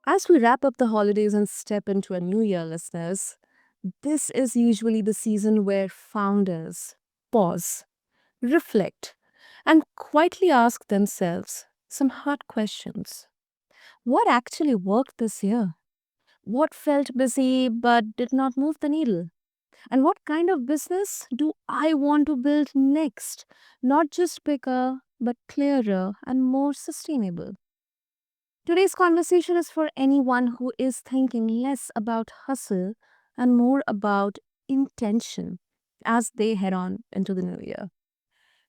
As we wrap up the holidays and step into a new year, listeners, this is usually the season where founders pause, reflect, and quietly ask themselves some hard questions. What actually worked this year? What felt busy but did not move the needle? And what kind of business do I want to build next? Not just bigger, but clearer and more sustainable. Today's conversation is for anyone who is thinking less about hustle and more about intention as they head on into the new year.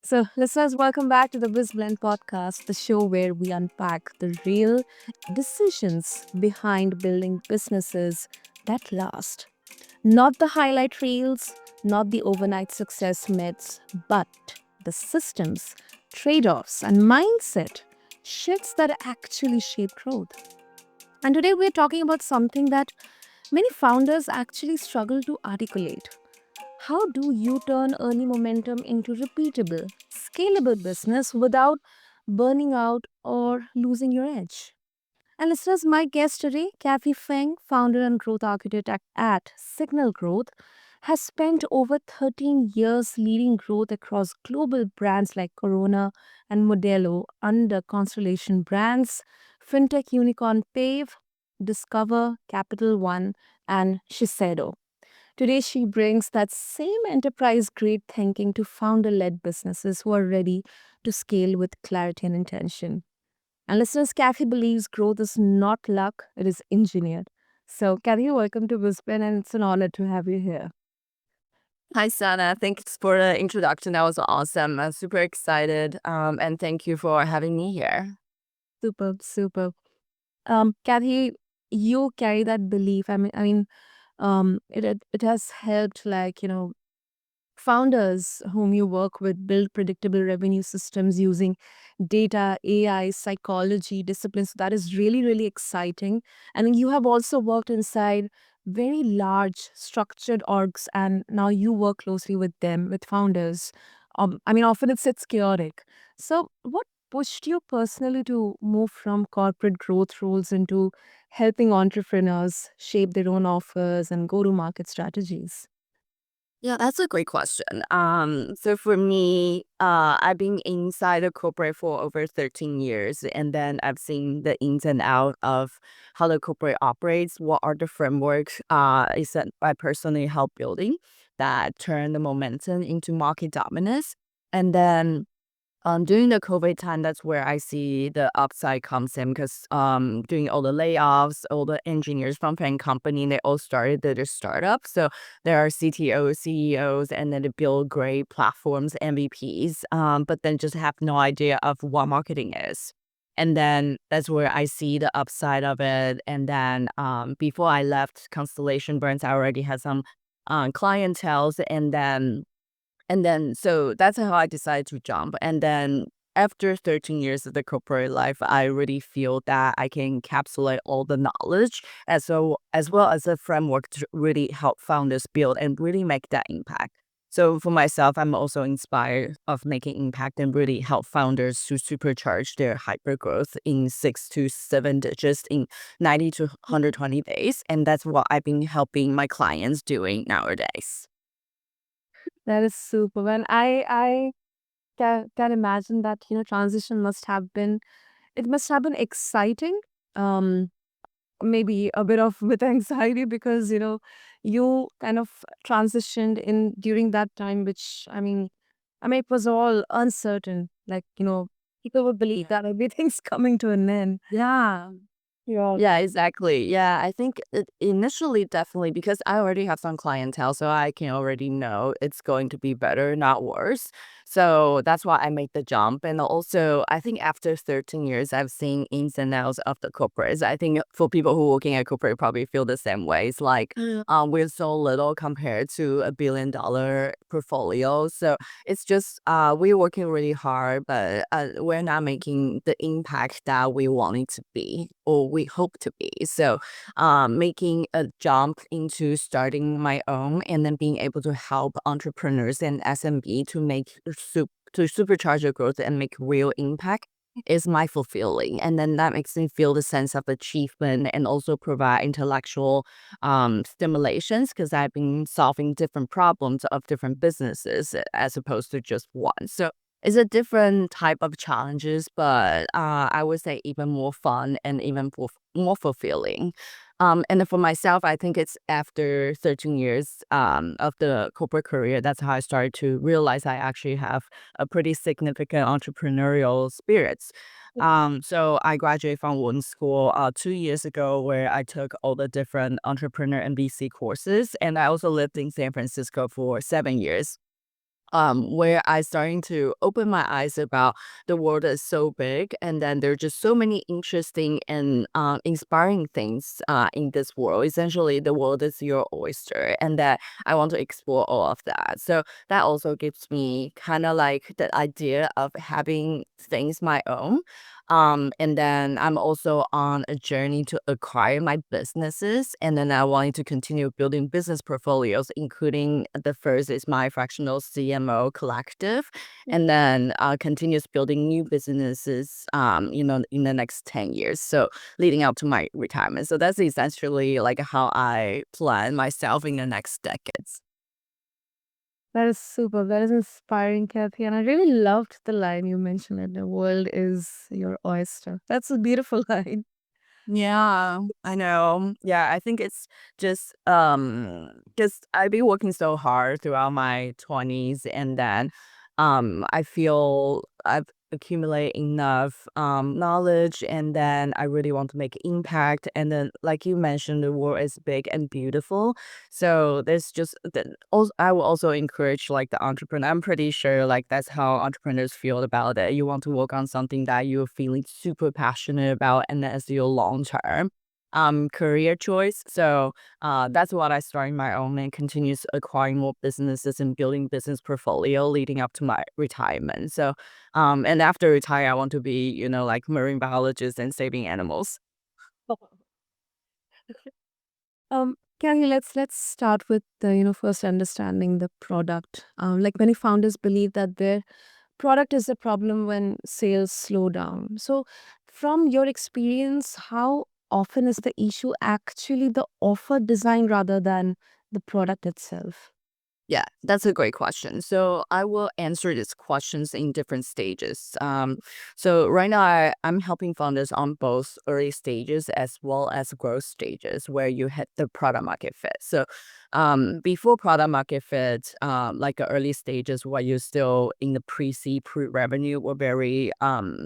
So, listeners, welcome back to the BizBlend Podcast, the show where we unpack the real decisions behind building businesses that last. Not the highlight reels, not the overnight success myths, but the systems, trade offs, and mindset shifts that actually shape growth. And today we're talking about something that many founders actually struggle to articulate. How do you turn early momentum into repeatable, scalable business without burning out or losing your edge? And listeners, my guest today, Kathie Feng, founder and growth architect at Signal Growth, has spent over 13 years leading growth across global brands like Corona and Modelo under Constellation Brands, fintech unicorn Pave, Discover, Capital One, and Shiseido. Today, she brings that same enterprise grade thinking to founder led businesses who are ready to scale with clarity and intention. And listeners, Kathy believes growth is not luck, it is engineered. So, Kathy, welcome to Brisbane, and it's an honor to have you here. Hi, Sana. Thanks for the introduction. That was awesome. I'm super excited. And thank you for having me here. Super, super. Kathy, you carry that belief. It has helped, founders whom you work with build predictable revenue systems using data, AI, psychology, disciplines. So that is really, really exciting. And then you have also worked inside very large structured orgs, and now you work closely with them, with founders. Often it's chaotic. So, what pushed you personally to move from corporate growth roles into helping entrepreneurs shape their own offers and go to market strategies? Yeah, that's a great question. So for me, I've been inside a corporate for over 13 years, and then I've seen the ins and out of how the corporate operates. What are the frameworks? Is that I personally help building that turn the momentum into market dominance, and then during the COVID time, that's where I see the upside comes in because doing all the layoffs, all the engineers from parent company, they all started their startup. So there are CTOs, CEOs, and then they build great platforms, MVPs, but then just have no idea of what marketing is. And then that's where I see the upside of it. And then before I left Constellation Brands, I already had some clientele, so that's how I decided to jump. And then after 13 years of the corporate life, I really feel that I can encapsulate all the knowledge as well as a framework to really help founders build and really make that impact. So for myself, I'm also inspired of making impact and really help founders to supercharge their hyper growth in 6 to 7 digits in 90 to 120 days. And that's what I've been helping my clients doing nowadays. That is super. And I can imagine that, transition must have been exciting. Um, Maybe a bit of with anxiety because, you kind of transitioned in during that time, which it was all uncertain. People would believe that everything's coming to an end. Yeah. Yeah. Yeah, exactly. Yeah, I think initially, definitely, because I already have some clientele, so I can already know it's going to be better, not worse. So that's why I made the jump. And also, I think after 13 years, I've seen ins and outs of the corporates. I think for people who working at corporate probably feel the same way. It's like we're so little compared to $1 billion portfolio. So it's just we're working really hard, but we're not making the impact that we want it to be or we hope to be. So making a jump into starting my own and then being able to help entrepreneurs and SMB to to supercharge their growth and make real impact is my fulfilling. And then that makes me feel the sense of achievement and also provide intellectual stimulations because I've been solving different problems of different businesses as opposed to just one. So it's a different type of challenges, but I would say even more fun and even more fulfilling. And then for myself, I think it's after 13 years of the corporate career, that's how I started to realize I actually have a pretty significant entrepreneurial spirits. So I graduated from one school 2 years ago where I took all the different entrepreneur and VC courses. And I also lived in San Francisco for 7 years, where I starting to open my eyes about the world is so big, and then there are just so many interesting and inspiring things in this world. Essentially, the world is your oyster, and that I want to explore all of that. So that also gives me kind of like the idea of having things my own. And then I'm also on a journey to acquire my businesses. And then I wanted to continue building business portfolios, including the first is my fractional CMO collective. And then continues building new businesses, in the next 10 years. So leading up to my retirement. So that's essentially like how I plan myself in the next decades. That is super. That is inspiring, Kathy. And I really loved the line you mentioned that the world is your oyster. That's a beautiful line. Yeah, I know. Yeah, I think it's just because I've been working so hard throughout my 20s, and then I feel I've accumulated enough knowledge, and then I really want to make impact. And then like you mentioned, the world is big and beautiful. So there's just also I will also encourage like the entrepreneur. I'm pretty sure like that's how entrepreneurs feel about it. You want to work on something that you're feeling super passionate about, and that's your long term career choice. So that's what I started my own and continues acquiring more businesses and building business portfolio leading up to my retirement. So and after retire, I want to be, like marine biologist and saving animals. Kathy, let's start with the first understanding the product. Like many founders believe that their product is the problem when sales slow down. So, from your experience, how often is the issue actually the offer design rather than the product itself? Yeah, that's a great question. So I will answer these questions in different stages. So right now I'm helping founders on both early stages as well as growth stages where you hit the product market fit. So before product market fit, like the early stages where you're still in the pre-seed, pre-revenue or very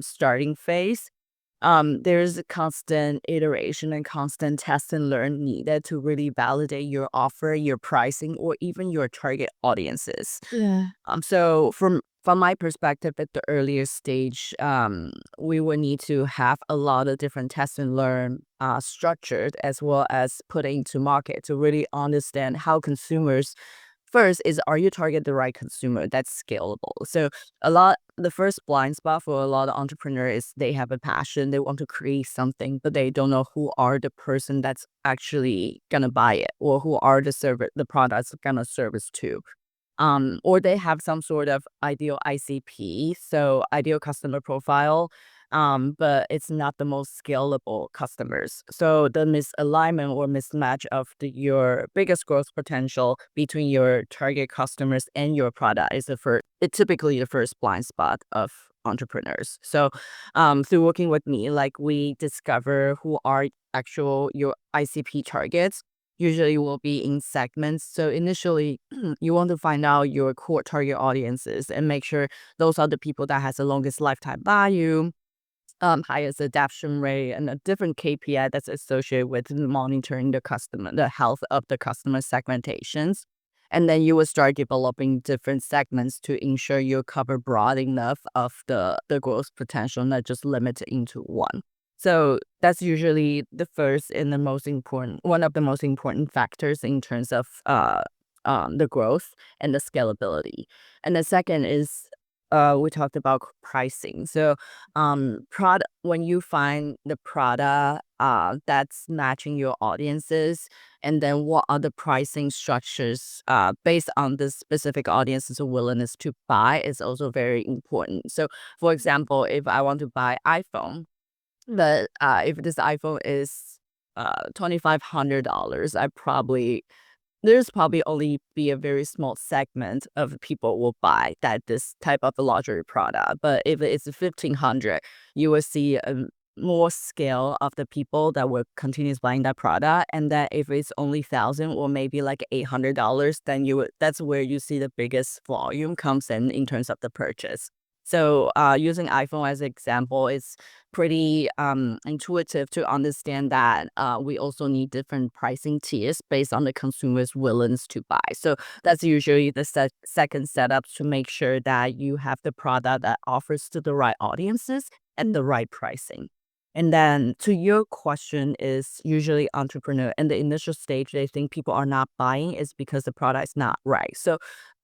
starting phase, there's a constant iteration and constant test and learn needed to really validate your offer, your pricing, or even your target audiences. Yeah. So from my perspective, at the earlier stage, we will need to have a lot of different test and learn structured as well as put into market to really understand how consumers. First is, are you target the right consumer that's scalable? So the first blind spot for a lot of entrepreneurs is they have a passion, they want to create something, but they don't know who are the person that's actually gonna buy it or who are the products gonna service to. Or they have some sort of ideal ICP, so ideal customer profile, but it's not the most scalable customers. So the misalignment or mismatch of your biggest growth potential between your target customers and your product is it's typically the first blind spot of entrepreneurs. So through working with me, like we discover who are actual your ICP targets usually will be in segments. So initially, you want to find out your core target audiences and make sure those are the people that has the longest lifetime value, highest adoption rate, and a different KPI that's associated with monitoring the health of the customer segmentations. And then you will start developing different segments to ensure you cover broad enough of the growth potential, not just limited into one. So that's usually the first and the most important, one of the most important factors in terms of the growth and the scalability. And the second is we talked about pricing. So, product when you find the product that's matching your audiences, and then what are the pricing structures based on the specific audience's willingness to buy is also very important. So, for example, if I want to buy iPhone, but if this iPhone is $2,500, there's probably only be a very small segment of people will buy that this type of a luxury product. But if it's 1,500, you will see a more scale of the people that will continue buying that product. And then if it's only 1,000 or maybe like $800, then that's where you see the biggest volume comes in terms of the purchase. So using iPhone as an example, it's pretty intuitive to understand that we also need different pricing tiers based on the consumer's willingness to buy. So that's usually the second setup to make sure that you have the product that offers to the right audiences and the right pricing. And then to your question is usually entrepreneur in the initial stage, they think people are not buying is because the product is not right. So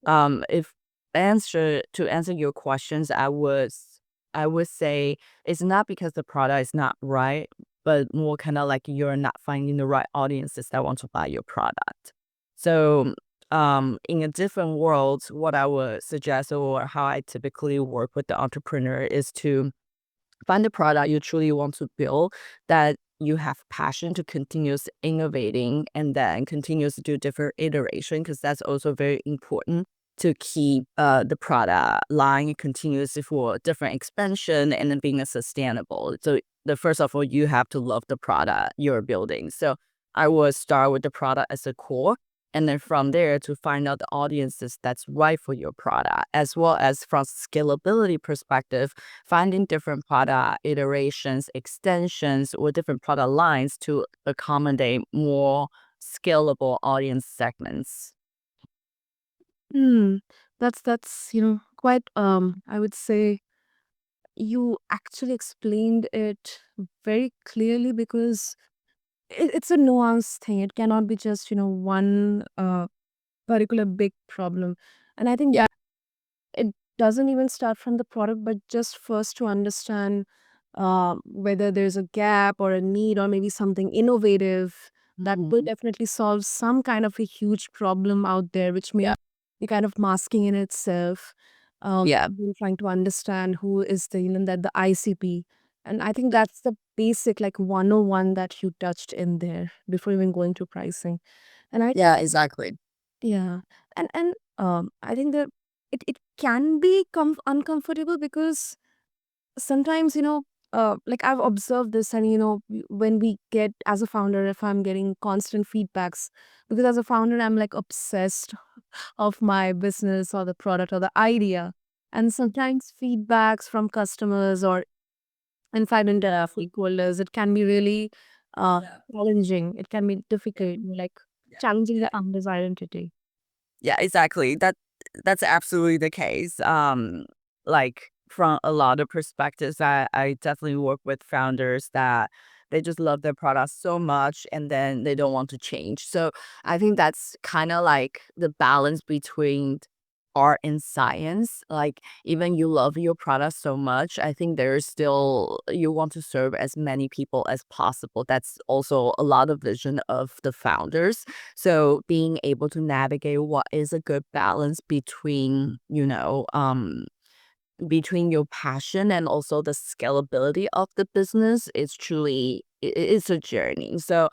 if answer your questions, I would say it's not because the product is not right, but more kind of like you're not finding the right audiences that want to buy your product. So, in a different world, what I would suggest or how I typically work with the entrepreneur is to find the product you truly want to build that you have passion to continuous innovating and then continuous to do different iteration because that's also very important to keep the product line continuously for different expansion and then being a sustainable. So the first of all, you have to love the product you're building. So I would start with the product as a core, and then from there to find out the audiences that's right for your product, as well as from scalability perspective, finding different product iterations, extensions, or different product lines to accommodate more scalable audience segments. Hmm. That's quite I would say you actually explained it very clearly because it's a nuanced thing. It cannot be just, one particular big problem. And I think it doesn't even start from the product, but just first to understand whether there's a gap or a need or maybe something innovative that will definitely solve some kind of a huge problem out there, which may be kind of masking in itself. Been trying to understand who is the ICP. And I think that's the basic like 101 that you touched in there before even going to pricing. And I Yeah, exactly. yeah. And I think that it can be uncomfortable because sometimes, like I've observed this, and when we get as a founder, if I'm getting constant feedbacks, because as a founder, I'm like obsessed of my business or the product or the idea. And sometimes feedbacks from customers or in fact in the stakeholders, it can be really challenging. It can be difficult, like challenging the founder's identity. Yeah, exactly. That's absolutely the case. Like from a lot of perspectives, I definitely work with founders that they just love their products so much and then they don't want to change. So I think that's kind of like the balance between art and science. Like even you love your product so much, I think there's still you want to serve as many people as possible. That's also a lot of vision of the founders. So being able to navigate what is a good balance between your passion and also the scalability of the business is truly it's a journey. So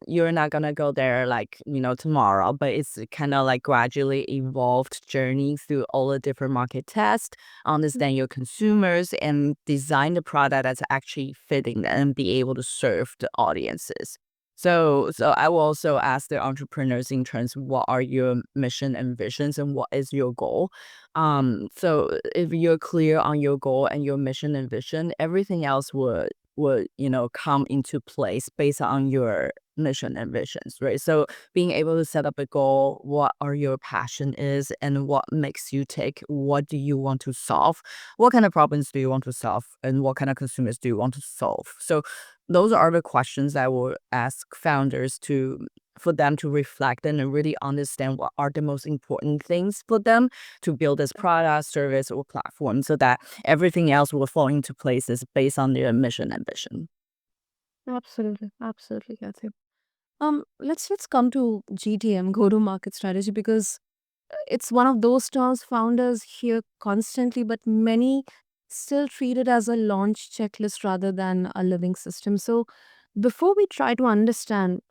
you're not gonna go there like tomorrow, but it's kind of like gradually evolved journey through all the different market tests, understand your consumers, and design the product that's actually fitting and be able to serve the audiences. So I will also ask the entrepreneurs in terms of what are your mission and visions and what is your goal. So if you're clear on your goal and your mission and vision, everything else would come into place based on your mission and visions, right? So being able to set up a goal, what are your passion is, and what makes you tick, what do you want to solve, what kind of problems do you want to solve, and what kind of consumers do you want to solve. So those are the questions I will ask founders for them to reflect and really understand what are the most important things for them to build this product, service, or platform, so that everything else will fall into places based on their mission and vision. Absolutely, absolutely, Kathy. Let's come to GTM, go to market strategy, because it's one of those terms founders hear constantly, but many still treat it as a launch checklist rather than a living system. So, before we try to understand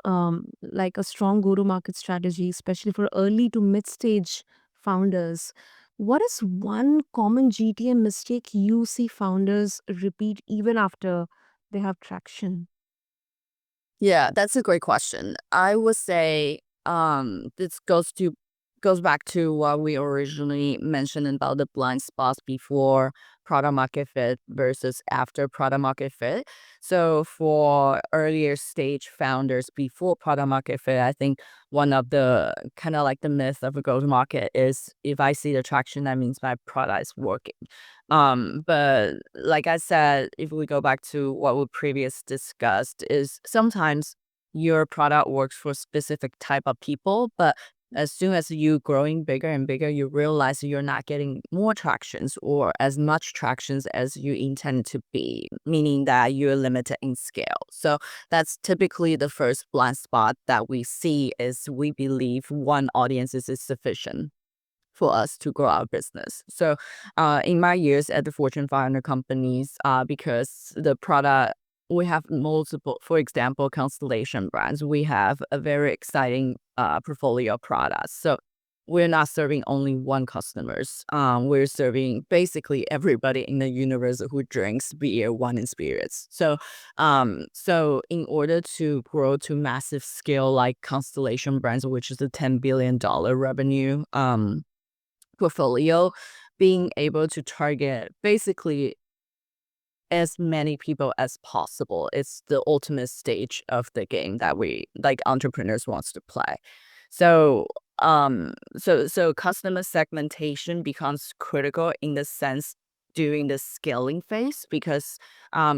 like a strong go to market strategy, especially for early to mid stage founders, what is one common GTM mistake you see founders repeat even after they have traction? Yeah, that's a great question. I would say this goes back to what we originally mentioned about the blind spots before product market fit versus after product market fit. So for earlier stage founders before product market fit, I think one of the kind of like the myth of a go to market is if I see the traction, that means my product is working. But like I said, if we go back to what we previous discussed, is sometimes your product works for specific type of people, but as soon as you growing bigger and bigger, you realize you're not getting more tractions or as much tractions as you intend to be, meaning that you're limited in scale. So that's typically the first blind spot that we see is we believe one audience is sufficient for us to grow our business. So, in my years at the Fortune 500 companies, because the product we have multiple, for example, Constellation Brands, we have a very exciting portfolio of products. So. We're not serving only one customers. We're serving basically everybody in the universe who drinks beer, wine, and spirits. So in order to grow to massive scale like Constellation Brands, which is a $10 billion revenue, portfolio, being able to target basically as many people as possible. It's the ultimate stage of the game that we like entrepreneurs wants to play. So so customer segmentation becomes critical in the sense during the scaling phase because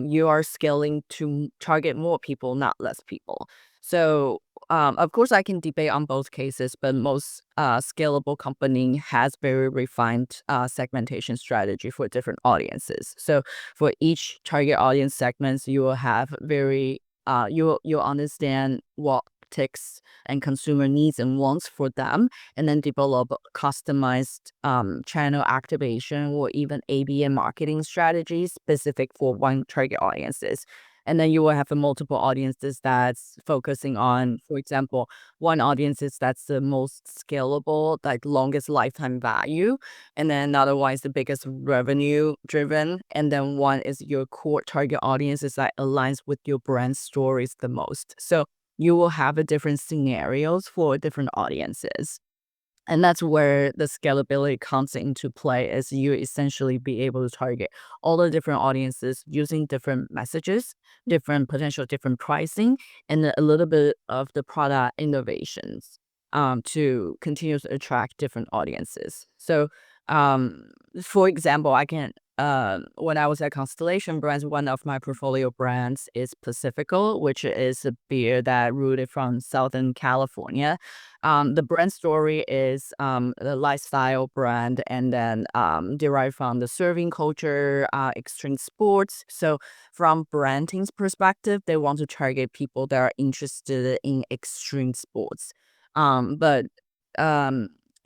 you are scaling to target more people, not less people. So of course, I can debate on both cases, but most scalable company has very refined segmentation strategy for different audiences. So for each target audience segments, you will have very you'll understand what ticks and consumer needs and wants for them, and then develop customized channel activation or even AB and marketing strategies specific for one target audiences. And then you will have multiple audiences that's focusing on, for example, one audience is that's the most scalable, like longest lifetime value. And then another one is the biggest revenue driven. And then one is your core target audiences that aligns with your brand stories the most. So you will have a different scenarios for different audiences. And that's where the scalability comes into play as you essentially be able to target all the different audiences using different messages, different potential, different pricing, and a little bit of the product innovations to continue to attract different audiences. So, for example, I can when I was at Constellation Brands, one of my portfolio brands is Pacifico, which is a beer that rooted from Southern California. The brand story is the lifestyle brand and then derived from the serving culture, extreme sports. So from branding's perspective, they want to target people that are interested in extreme sports. But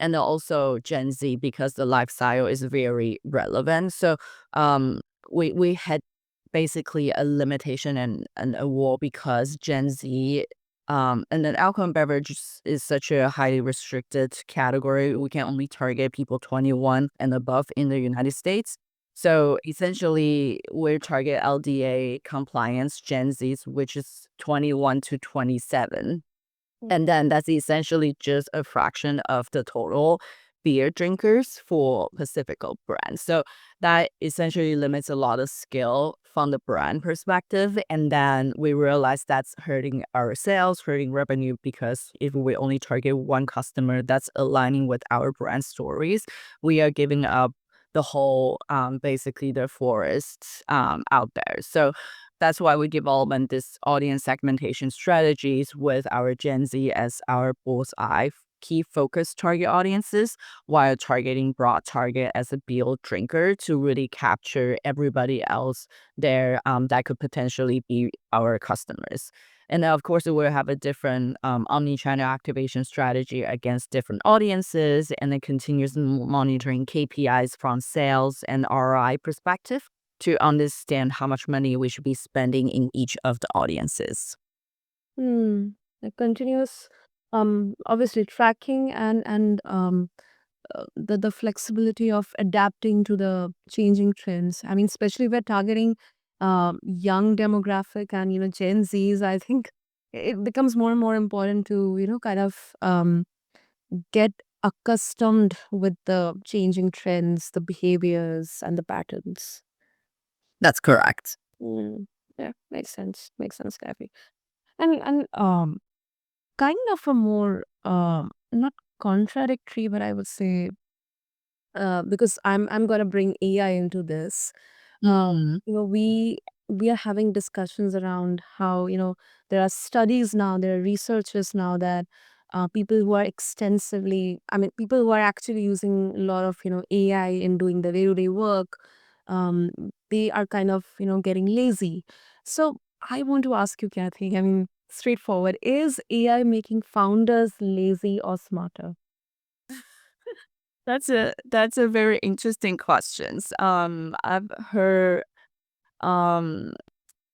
and then also Gen Z because the lifestyle is very relevant. So we had basically a limitation and a wall because Gen Z and then alcohol and beverages is such a highly restricted category. We can only target people 21 and above in the United States. So essentially, we target LDA compliance Gen Zs, which is 21 to 27. And then that's essentially just a fraction of the total beer drinkers for Pacifico brand. So that essentially limits a lot of skill from the brand perspective. And then we realize that's hurting our sales, hurting revenue, because if we only target one customer that's aligning with our brand stories, we are giving up the whole basically the forest out there. So that's why we developed this audience segmentation strategies with our Gen Z as our bullseye key focus target audiences, while targeting broad target as a beer drinker to really capture everybody else there that could potentially be our customers. And then, of course, we'll have a different omni-channel activation strategy against different audiences, and then continuous monitoring KPIs from sales and ROI perspective to understand how much money we should be spending in each of the audiences. Hmm. The continuous, obviously tracking and the flexibility of adapting to the changing trends. I mean, especially we're targeting young demographic and Gen Zs. I think it becomes more and more important to kind of get accustomed with the changing trends, the behaviors, and the patterns. That's correct. Mm. Yeah, makes sense. Makes sense, Kathy. And kind of a more not contradictory, but I would say because I'm gonna bring AI into this. Mm. We are having discussions around how there are studies now, there are researchers now that people who are extensively, I mean, people who are actually using a lot of AI in doing the day-to-day work, um, they are kind of getting lazy. So I want to ask you, Kathy. I mean, straightforward: is AI making founders lazy or smarter? That's a very interesting questions. I've heard um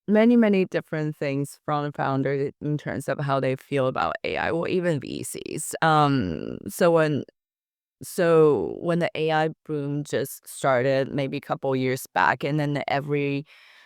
many different things from founders in terms of how they feel about AI or even VCs. So when the AI boom just started maybe a couple years back, and then every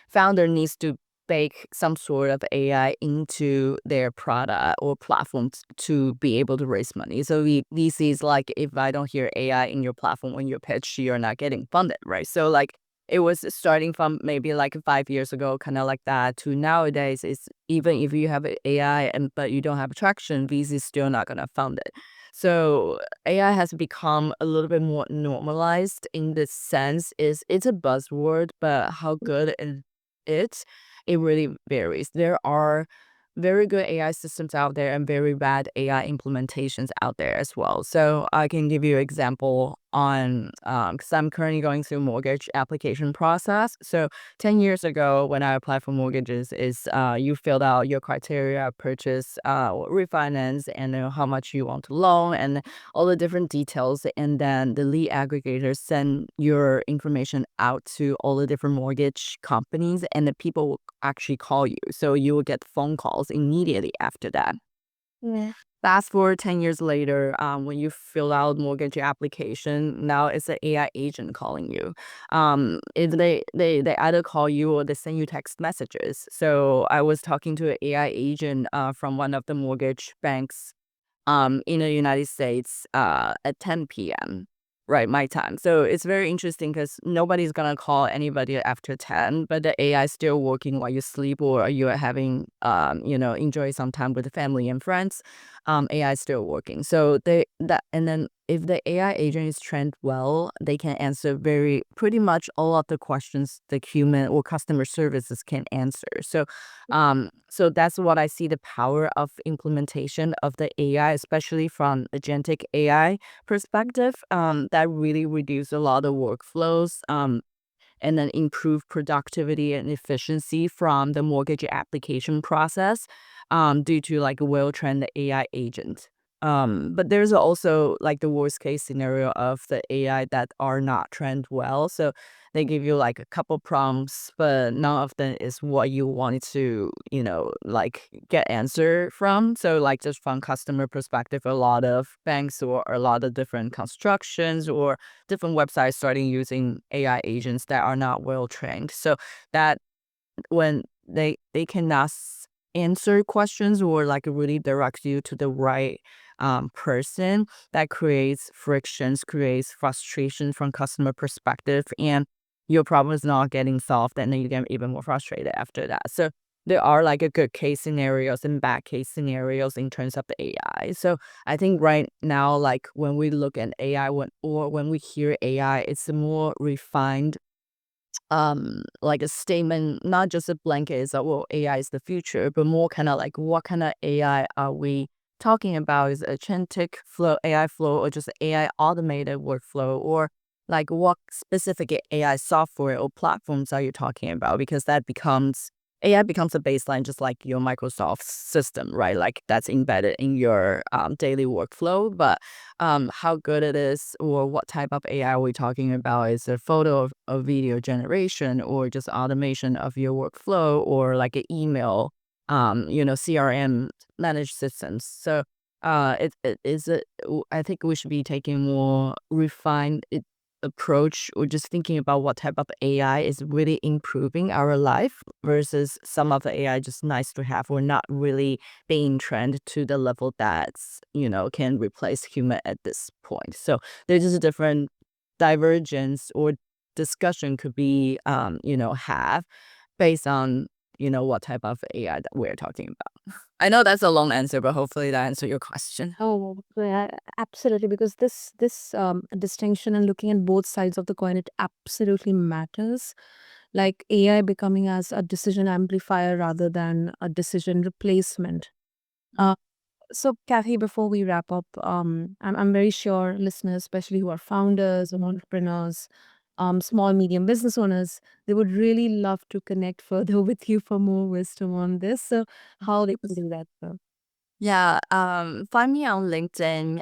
founder needs to bake some sort of AI into their product or platforms to be able to raise money. So VCs, like, if I don't hear AI in your platform when you pitch, you're not getting funded, right? So like it was starting from maybe like 5 years ago, kind of like that, to nowadays. It's even if you have AI and but you don't have traction, VC is still not gonna fund it. So AI has become a little bit more normalized in the sense is it's a buzzword, but how good is it? It really varies. There are very good AI systems out there and very bad AI implementations out there as well. So I can give you an example on because I'm currently going through mortgage application process. So 10 years ago, when I applied for mortgages, is you filled out your criteria, purchase, refinance, and how much you want to loan, and all the different details. And then the lead aggregators send your information out to all the different mortgage companies, and the people will actually call you. So you will get phone calls immediately after that. Yeah. Fast forward 10 years later, when you fill out mortgage application, now it's an AI agent calling you. If they either call you or they send you text messages. So I was talking to an AI agent from one of the mortgage banks in the United States at 10 p.m. Right, my time. So it's very interesting because nobody's gonna call anybody after 10, but the AI is still working while you sleep or you're having enjoy some time with the family and friends. AI is still working. So and then if the AI agent is trained well, they can answer very pretty much all of the questions the human or customer services can answer. So that's what I see the power of implementation of the AI, especially from agentic AI perspective, that really reduce a lot of workflows, and then improve productivity and efficiency from the mortgage application process, due to like a well-trained AI agent. But there's also like the worst case scenario of the AI that are not trained well. So they give you like a couple prompts, but none of them is what you wanted to, like get answer from. So like just from customer perspective, a lot of banks or a lot of different constructions or different websites starting using AI agents that are not well trained. So that when they cannot answer questions or like really direct you to the right person, that creates frictions, creates frustration from customer perspective, and your problem is not getting solved, and then you get even more frustrated after that. So there are like a good case scenarios and bad case scenarios in terms of the AI. So I think right now, like when we look at AI, when we hear AI, it's a more refined like a statement, not just a blanket is that, well, AI is the future, but more kind of like what kind of AI are we talking about? Is it agentic flow, AI flow, or just AI automated workflow, or like what specific AI software or platforms are you talking about? Because that becomes AI becomes a baseline, just like your Microsoft system, right? Like that's embedded in your daily workflow. But how good it is, or what type of AI are we talking about? Is it photo or video generation, or just automation of your workflow, or like an email, CRM managed systems? So it is it. I think we should be taking more refined approach, or just thinking about what type of AI is really improving our life versus some of the AI just nice to have or not really being trained to the level that's, can replace human at this point. So there's just a different divergence or discussion could be, have based on, what type of AI that we're talking about. I know that's a long answer, but hopefully that answered your question. Oh, yeah, absolutely. Because this distinction and looking at both sides of the coin, it absolutely matters. Like AI becoming as a decision amplifier rather than a decision replacement. Uh, so, Kathy, before we wrap up, I'm very sure listeners, especially who are founders and entrepreneurs, small medium business owners, they would really love to connect further with you for more wisdom on this. So, how they can do that? So? Yeah, find me on LinkedIn.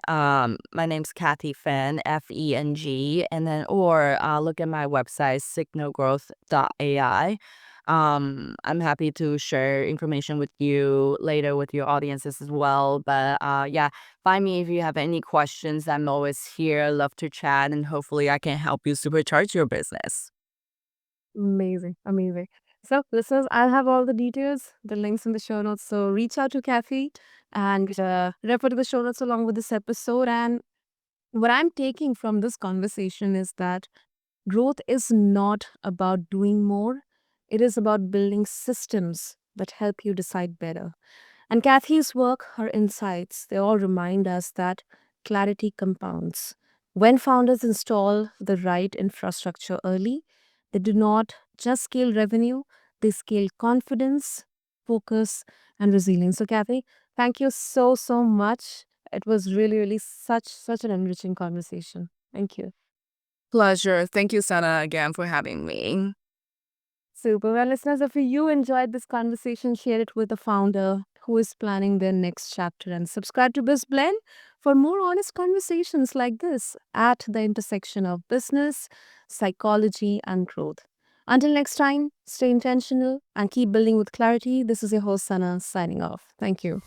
My name's Kathie Feng, Feng, and then or look at my website signalgrowth.ai. I'm happy to share information with you later with your audiences as well. But yeah, find me if you have any questions. I'm always here. Love to chat, and hopefully I can help you supercharge your business. Amazing, amazing. So, listeners, I'll have all the details, the links in the show notes. So, reach out to Kathy and refer to the show notes along with this episode. And what I'm taking from this conversation is that growth is not about doing more, it is about building systems that help you decide better. And Kathy's work, her insights, they all remind us that clarity compounds. When founders install the right infrastructure early, they do not just scale revenue, they scale confidence, focus, and resilience. So, Kathy, thank you so, so much. It was really, really such an enriching conversation. Thank you. Pleasure. Thank you, Sana, again for having me. Super. Well, listeners, if you enjoyed this conversation, share it with a founder who is planning their next chapter and subscribe to BizBlend for more honest conversations like this at the intersection of business, psychology, and growth. Until next time, stay intentional and keep building with clarity. This is your host, Sana, signing off. Thank you.